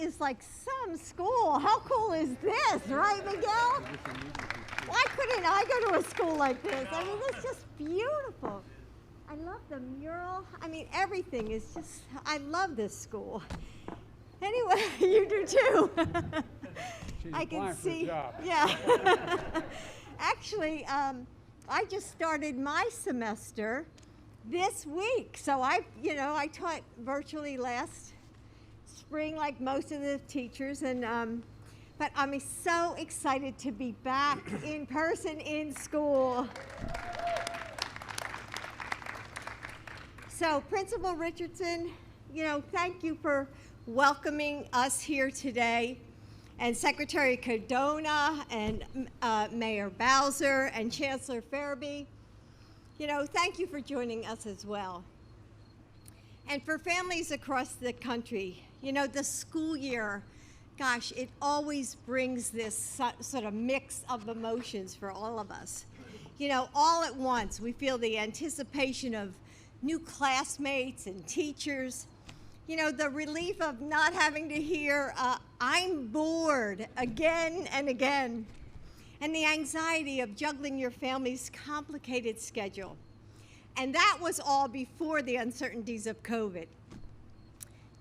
is like some school. How cool is this, right, Miguel? Why couldn't I go to a school like this? I mean, it's just beautiful. I love the mural. I mean, everything is just, I love this school. Anyway, you do too. I can see. Yeah. Actually, I just started my semester this week. So I taught virtually last spring like most of the teachers, and but I'm so excited to be back in person in school. So Principal Richardson, thank you for welcoming us here today, and Secretary Cardona and Mayor Bowser and Chancellor Farabee. Thank you for joining us as well. And for families across the country, the school year, gosh, it always brings this sort of mix of emotions for all of us. All at once, we feel the anticipation of new classmates and teachers, the relief of not having to hear, I'm bored again and again, and the anxiety of juggling your family's complicated schedule. And that was all before the uncertainties of COVID.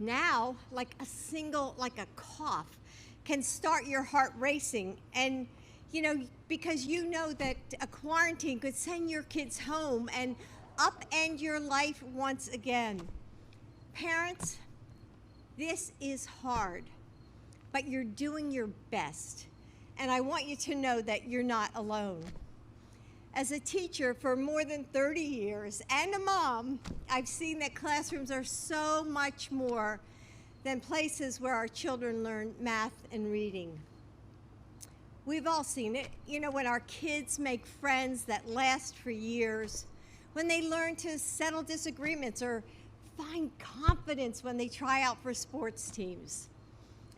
Now, like a cough can start your heart racing, and because that a quarantine could send your kids home and upend your life once again. Parents, this is hard, but you're doing your best. And I want you to know that you're not alone. As a teacher for more than 30 years and a mom, I've seen that classrooms are so much more than places where our children learn math and reading. We've all seen it, when our kids make friends that last for years, when they learn to settle disagreements or find confidence when they try out for sports teams.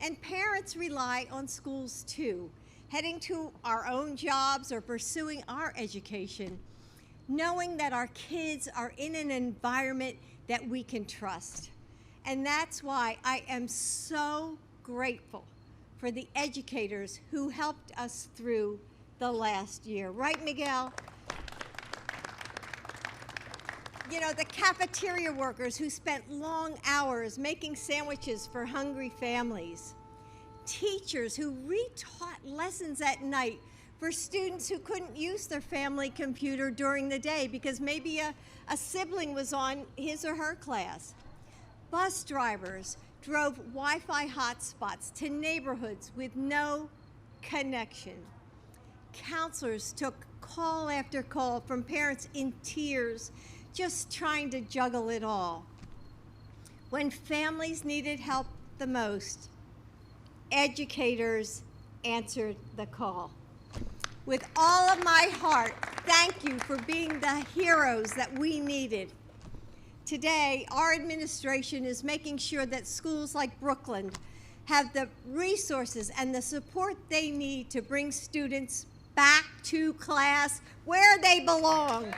And parents rely on schools too, heading to our own jobs or pursuing our education, knowing that our kids are in an environment that we can trust. And that's why I am so grateful for the educators who helped us through the last year. Right, Miguel? The cafeteria workers who spent long hours making sandwiches for hungry families. Teachers who retaught lessons at night for students who couldn't use their family computer during the day because maybe a sibling was on his or her class. Bus drivers drove Wi-Fi hotspots to neighborhoods with no connection. Counselors took call after call from parents in tears, just trying to juggle it all. When families needed help the most, educators answered the call. With all of my heart, thank you for being the heroes that we needed. Today, our administration is making sure that schools like Brooklyn have the resources and the support they need to bring students back to class where they belong.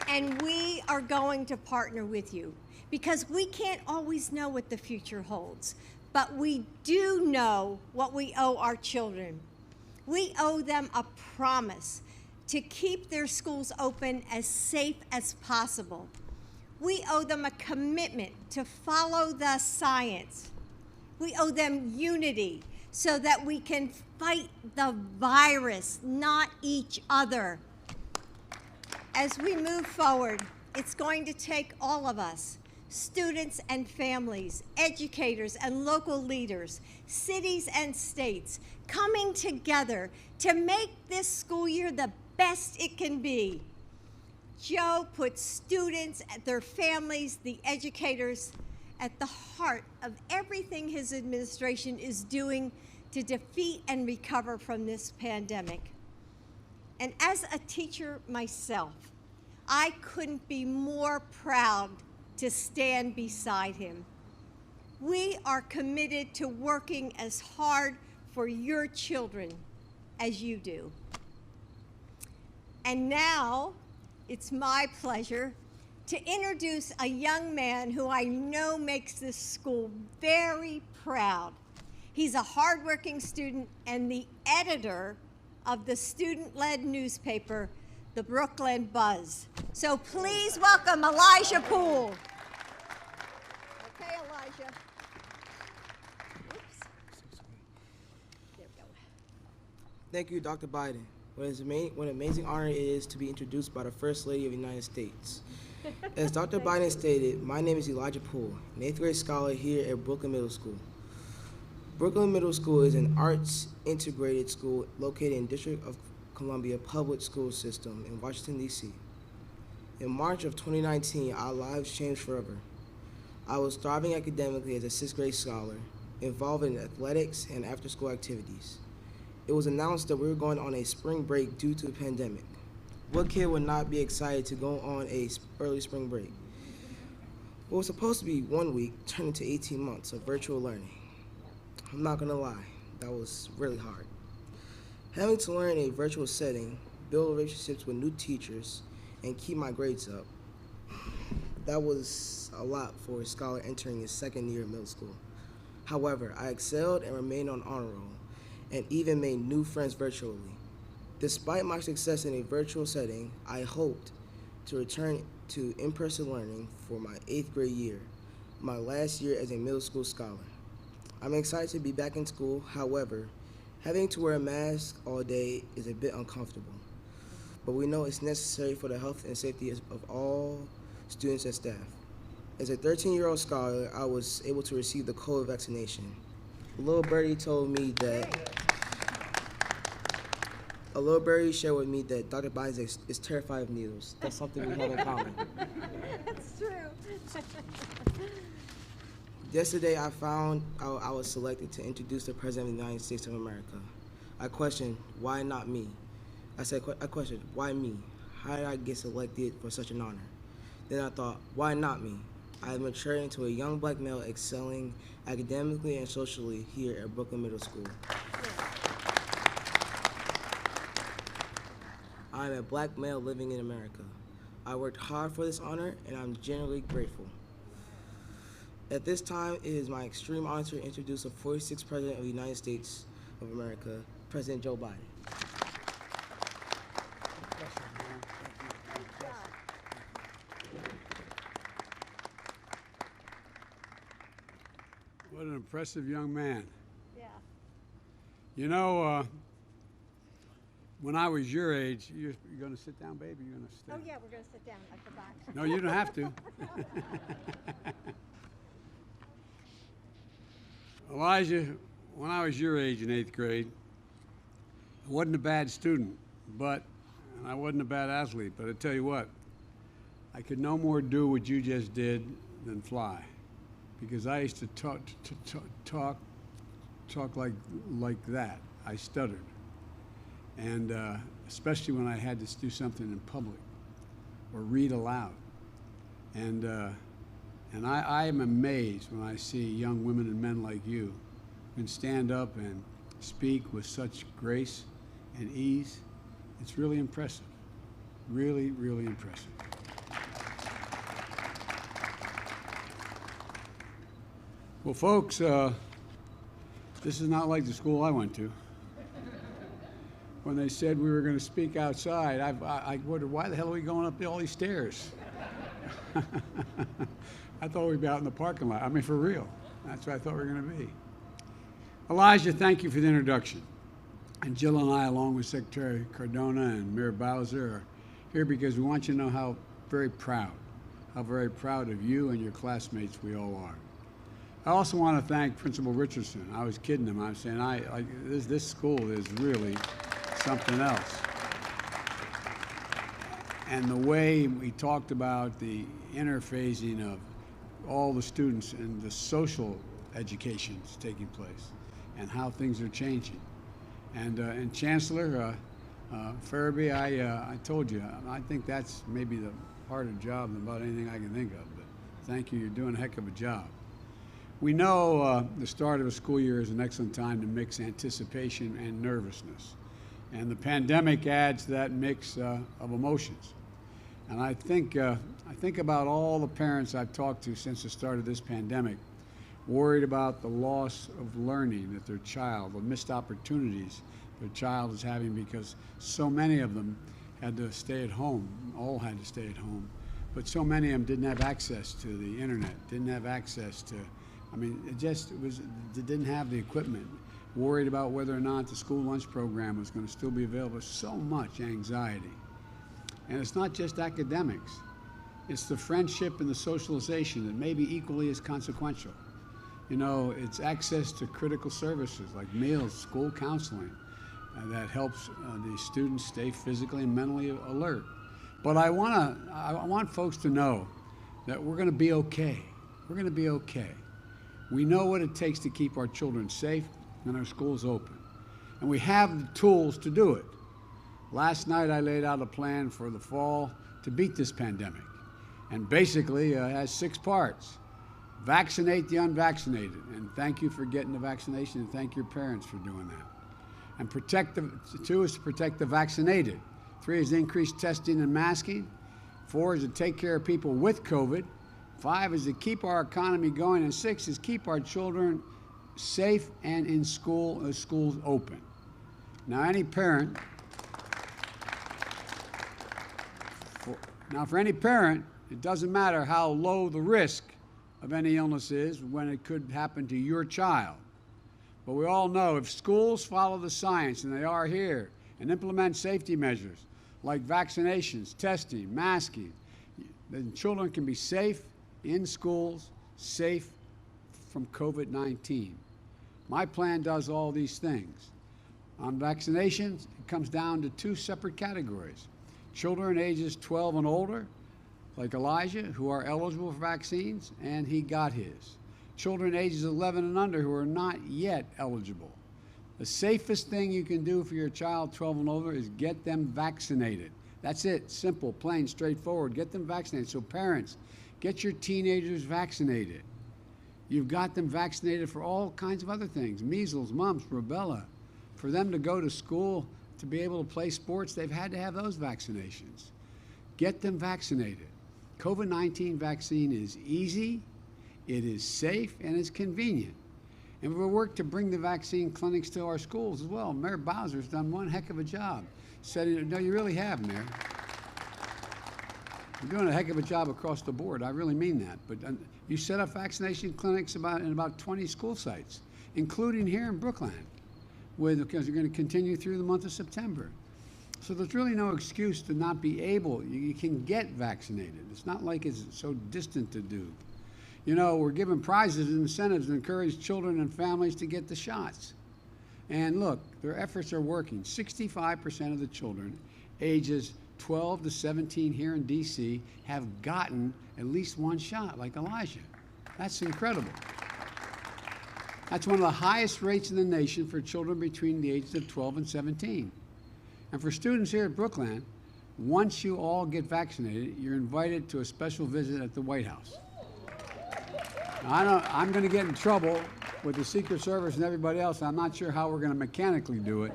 And we are going to partner with you because we can't always know what the future holds, but we do know what we owe our children. We owe them a promise to keep their schools open as safe as possible. We owe them a commitment to follow the science. We owe them unity so that we can fight the virus, not each other. As we move forward, it's going to take all of us, students and families, educators and local leaders, cities and states, coming together to make this school year the best it can be. Joe puts students, their families, the educators at the heart of everything his administration is doing to defeat and recover from this pandemic. And as a teacher myself, I couldn't be more proud to stand beside him. We are committed to working as hard for your children as you do. And now, it's my pleasure to introduce a young man who I know makes this school very proud. He's a hardworking student and the editor of the student-led newspaper, the Brooklyn Buzz. So please welcome Elijah Poole. Okay, Elijah. Oops. There we go. Thank you, Dr. Biden. What an amazing honor it is to be introduced by the First Lady of the United States. As Dr. Biden stated, my name is Elijah Poole, an 8th grade scholar here at Brooklyn Middle School. Brooklyn Middle School is an arts integrated school located in District of Columbia Public School System in Washington, D.C. In March of 2019, our lives changed forever. I was thriving academically as a 6th grade scholar, involved in athletics and after-school activities. It was announced that we were going on a spring break due to the pandemic. What kid would not be excited to go on a early spring break? What was supposed to be 1 week turned into 18 months of virtual learning. I'm not gonna lie, that was really hard. Having to learn in a virtual setting, build relationships with new teachers, and keep my grades up, that was a lot for a scholar entering his 2nd year of middle school. However, I excelled and remained on honor roll, and even made new friends virtually. Despite my success in a virtual setting, I hoped to return to in-person learning for my 8th grade year, my last year as a middle school scholar. I'm excited to be back in school. However, having to wear a mask all day is a bit uncomfortable, but we know it's necessary for the health and safety of all students and staff. As a 13-year-old scholar, I was able to receive the COVID vaccination. A little birdie shared with me that Dr. Biden is terrified of needles. That's something we have in common. That's true. Yesterday, I found I was selected to introduce the President of the United States of America. I questioned, why not me? I questioned, why me? How did I get selected for such an honor? Then I thought, why not me? I have matured into a young black male excelling academically and socially here at Brooklyn Middle School. I am a black male living in America. I worked hard for this honor, and I'm genuinely grateful. At this time, it is my extreme honor to introduce the 46th President of the United States of America, President Joe Biden. What an impressive young man. Yeah. You know, when I was your age, you're going to sit down, baby? You're going to stand? Oh, yeah, we're going to sit down at the back. No, you don't have to. Elijah, when I was your age in 8th grade, I wasn't a bad student, and I wasn't a bad athlete, but I tell you what, I could no more do what you just did than fly, because I used to talk like that. I stuttered, and especially when I had to do something in public or read aloud. And I am amazed when I see young women and men like you who can stand up and speak with such grace and ease. It's really impressive. Really, really impressive. Well, folks, this is not like the school I went to. When they said we were going to speak outside, I wondered, why the hell are we going up all these stairs? I thought we'd be out in the parking lot. I mean, for real. That's what I thought we were going to be. Elijah, thank you for the introduction. And Jill and I, along with Secretary Cardona and Mayor Bowser, are here because we want you to know how very proud of you and your classmates we all are. I also want to thank Principal Richardson. I was kidding him. I was saying, this school is really something else. And the way we talked about the interphasing of all the students and the social education that's taking place and how things are changing. And Chancellor Farabee, I told you, I think that's maybe the harder job than about anything I can think of. But thank you, you're doing a heck of a job. We know the start of a school year is an excellent time to mix anticipation and nervousness. And the pandemic adds to that mix of emotions. And I think about all the parents I've talked to since the start of this pandemic, worried about the loss of learning that their child, the missed opportunities their child is having, because so many of them had to stay at home, all had to stay at home. But so many of them didn't have access to the internet, didn't have access to, they didn't have the equipment, worried about whether or not the school lunch program was going to still be available. So much anxiety. And it's not just academics. It's the friendship and the socialization that may be equally as consequential. You know, it's access to critical services like meals, school counseling, that helps the students stay physically and mentally alert. But I want folks to know that we're going to be okay. We're going to be okay. We know what it takes to keep our children safe and our schools open. And we have the tools to do it. Last night I laid out a plan for the fall to beat this pandemic. And basically it has 6 parts. Vaccinate the unvaccinated. And thank you for getting the vaccination, and thank your parents for doing that. And 2 is to protect the vaccinated. 3 is increase testing and masking. 4 is to take care of people with COVID. 5 is to keep our economy going. And 6 is keep our children safe and in school, schools open. Now, for any parent, it doesn't matter how low the risk of any illness is when it could happen to your child. But we all know if schools follow the science, and they are here, and implement safety measures like vaccinations, testing, masking, then children can be safe in schools, safe from COVID-19. My plan does all these things. On vaccinations, it comes down to 2 separate categories. Children ages 12 and older, like Elijah, who are eligible for vaccines, and he got his. Children ages 11 and under who are not yet eligible. The safest thing you can do for your child 12 and older is get them vaccinated. That's it, simple, plain, straightforward. Get them vaccinated. So parents, get your teenagers vaccinated. You've got them vaccinated for all kinds of other things, measles, mumps, rubella. For them to go to school, to be able to play sports, they've had to have those vaccinations. Get them vaccinated. COVID-19 vaccine is easy, it is safe, and it's convenient. And we'll work to bring the vaccine clinics to our schools as well. Mayor Bowser's done one heck of a job. No, you really have, Mayor. You're doing a heck of a job across the board. I really mean that. But you set up vaccination clinics in about 20 school sites, including here in Brookline, because you're going to continue through the month of September. So there's really no excuse to not be able. You can get vaccinated. It's not like it's so distant to do. You know, we're giving prizes and incentives to encourage children and families to get the shots. And look, their efforts are working. 65% of the children ages 12 to 17 here in D.C. have gotten at least 1 shot, like Elijah. That's incredible. That's one of the highest rates in the nation for children between the ages of 12 and 17. And for students here at Brookline, once you all get vaccinated, you're invited to a special visit at the White House. Now, I'm going to get in trouble with the Secret Service and everybody else. I'm not sure how we're going to mechanically do it.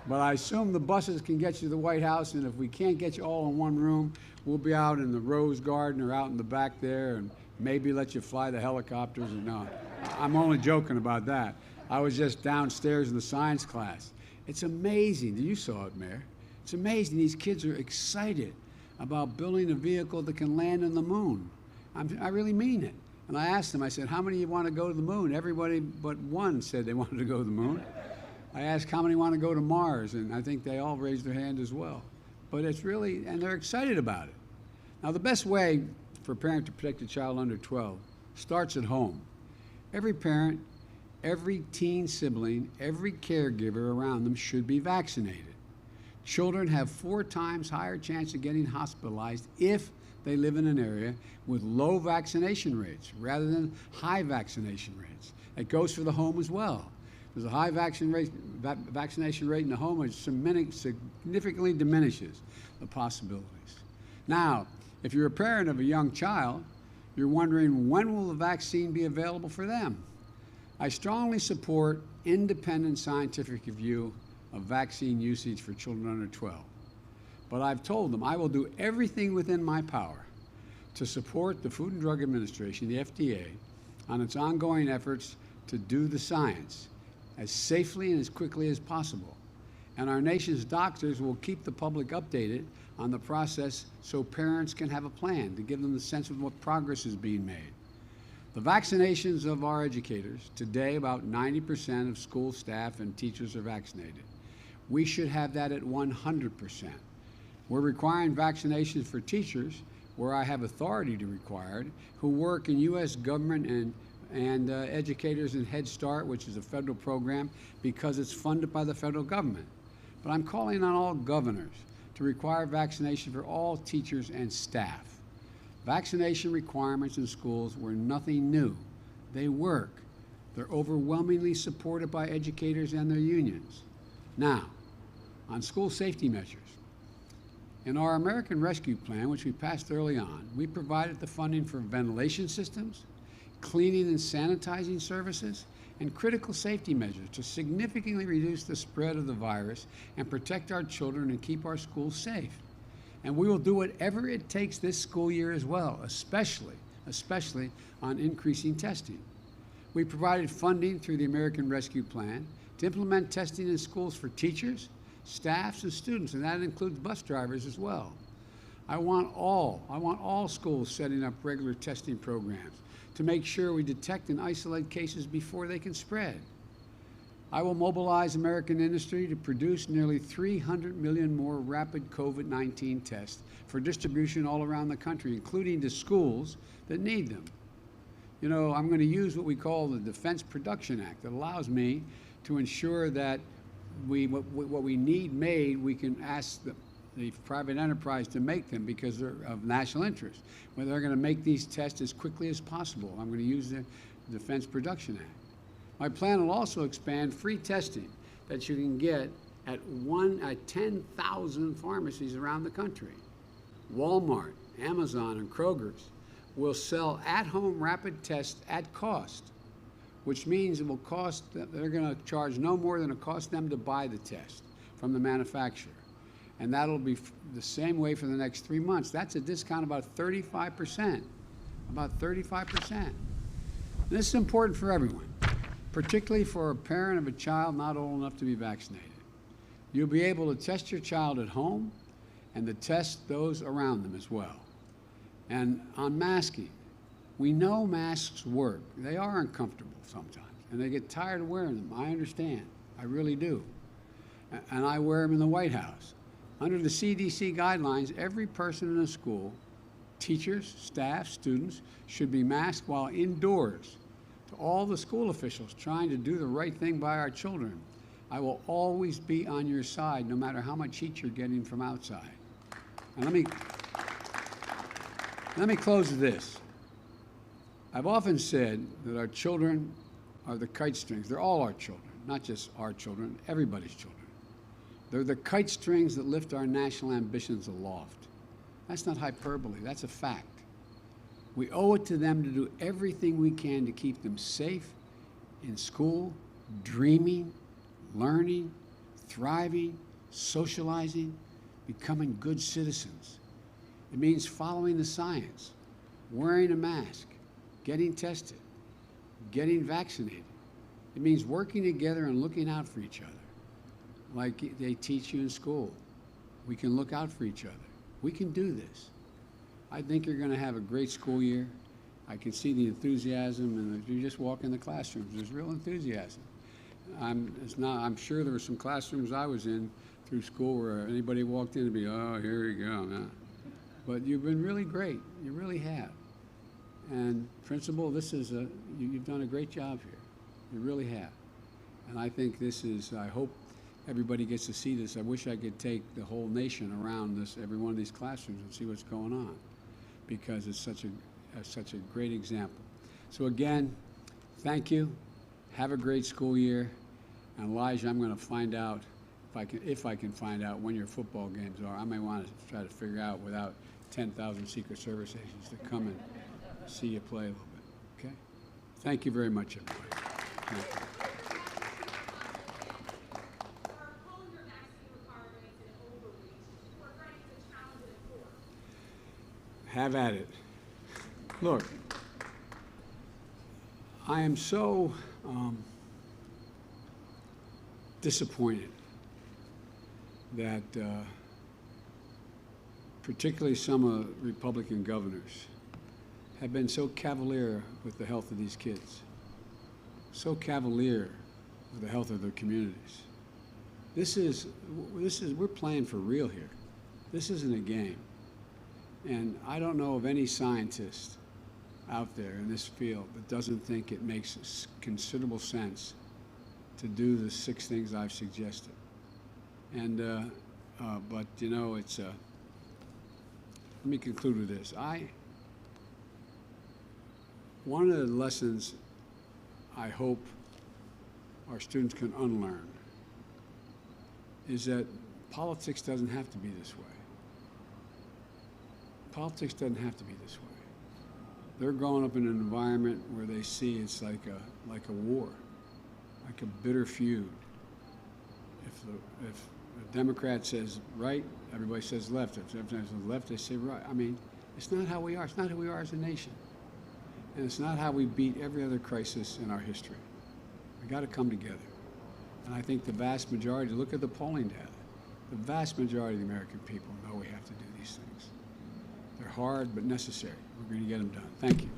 But I assume the buses can get you to the White House, and if we can't get you all in one room, we'll be out in the Rose Garden or out in the back there, and maybe let you fly the helicopters. Or no, I'm only joking about that. I was just downstairs in the science class. It's amazing. You saw it, Mayor. It's amazing. These kids are excited about building a vehicle that can land on the moon. I really mean it. And I asked them, I said, how many of you want to go to the moon? Everybody but one said they wanted to go to the moon. I asked how many want to go to Mars, and I think they all raised their hand as well. But it's really, and they're excited about it. Now, the best way for a parent to protect a child under 12 starts at home. Every parent, every teen sibling, every caregiver around them should be vaccinated. Children have 4 times higher chance of getting hospitalized if they live in an area with low vaccination rates rather than high vaccination rates. It goes for the home as well. There's a high vaccination rate in the home, which significantly diminishes the possibilities. Now, if you're a parent of a young child, you're wondering when will the vaccine be available for them? I strongly support independent scientific review of vaccine usage for children under 12. But I've told them I will do everything within my power to support the Food and Drug Administration, the FDA, on its ongoing efforts to do the science as safely and as quickly as possible. And our nation's doctors will keep the public updated on the process so parents can have a plan to give them the sense of what progress is being made. The vaccinations of our educators, today about 90% of school staff and teachers are vaccinated. We should have that at 100%. We're requiring vaccinations for teachers, where I have authority to require it, who work in U.S. government and educators in Head Start, which is a federal program, because it's funded by the federal government. But I'm calling on all governors to require vaccination for all teachers and staff. Vaccination requirements in schools were nothing new. They work. They're overwhelmingly supported by educators and their unions. Now, on school safety measures. In our American Rescue Plan, which we passed early on, we provided the funding for ventilation systems, cleaning and sanitizing services, and critical safety measures to significantly reduce the spread of the virus and protect our children and keep our schools safe. And we will do whatever it takes this school year as well, especially on increasing testing. We provided funding through the American Rescue Plan to implement testing in schools for teachers, staffs, and students, and that includes bus drivers as well. I want all schools setting up regular testing programs to make sure we detect and isolate cases before they can spread. I will mobilize American industry to produce nearly 300 million more rapid COVID-19 tests for distribution all around the country, including to schools that need them. You know, I'm going to use what we call the Defense Production Act that allows me to ensure that what we need made, we can ask the private enterprise to make them because they're of national interest. Where they're going to make these tests as quickly as possible. I'm going to use the Defense Production Act. My plan will also expand free testing that you can get at 10,000 pharmacies around the country. Walmart, Amazon, and Kroger's will sell at-home rapid tests at cost, which means it will cost, they're going to charge no more than it costs them to buy the test from the manufacturer. And that'll be the same way for the next 3 months. That's a discount of about 35%. About 35%. This is important for everyone, particularly for a parent of a child not old enough to be vaccinated. You'll be able to test your child at home and to test those around them as well. And on masking, we know masks work. They are uncomfortable sometimes, and they get tired of wearing them. I understand. I really do. And I wear them in the White House. Under the CDC guidelines, every person in a school, teachers, staff, students, should be masked while indoors. To all the school officials trying to do the right thing by our children, I will always be on your side, no matter how much heat you're getting from outside. And let me close with this. I've often said that our children are the kite strings. They're all our children, not just our children, everybody's children. They're the kite strings that lift our national ambitions aloft. That's not hyperbole, that's a fact. We owe it to them to do everything we can to keep them safe in school, dreaming, learning, thriving, socializing, becoming good citizens. It means following the science, wearing a mask, getting tested, getting vaccinated. It means working together and looking out for each other, like they teach you in school. We can look out for each other. We can do this. I think you're going to have a great school year. I can see the enthusiasm, and if you just walk in the classrooms, there's real enthusiasm. I'm sure there were some classrooms I was in through school where anybody walked in and be, oh, here you go. Nah. But you've been really great. You really have. And principal, you've done a great job here. You really have. And I think I hope everybody gets to see this. I wish I could take the whole nation around every one of these classrooms and see what's going on, because it's such a great example. So again, thank you. Have a great school year. And Elijah, I'm going to find out if I can find out when your football games are. I may want to try to figure out without 10,000 Secret Service agents to come and see you play a little bit. Okay? Thank you very much, everybody. Thank you. Our calendar vaccine requirements and overreach. We're ready Have at it. Look, I am so disappointed that particularly some Republican governors have been so cavalier with the health of these kids, so cavalier with the health of their communities. We're playing for real here. This isn't a game. And I don't know of any scientist out there in this field that doesn't think it makes considerable sense to do the 6 things I've suggested. And, but you know, let me conclude with this. One of the lessons I hope our students can unlearn is that politics doesn't have to be this way. Politics doesn't have to be this way. They're growing up in an environment where they see it's like a war, like a bitter feud. If a Democrat says right, everybody says left. If everybody says left, they say right. I mean, it's not how we are. It's not who we are as a nation. And it's not how we beat every other crisis in our history. We got to come together. And I think the vast majority, look at the polling data, the vast majority of the American people know we have to do these things. They're hard but necessary. We're going to get them done. Thank you.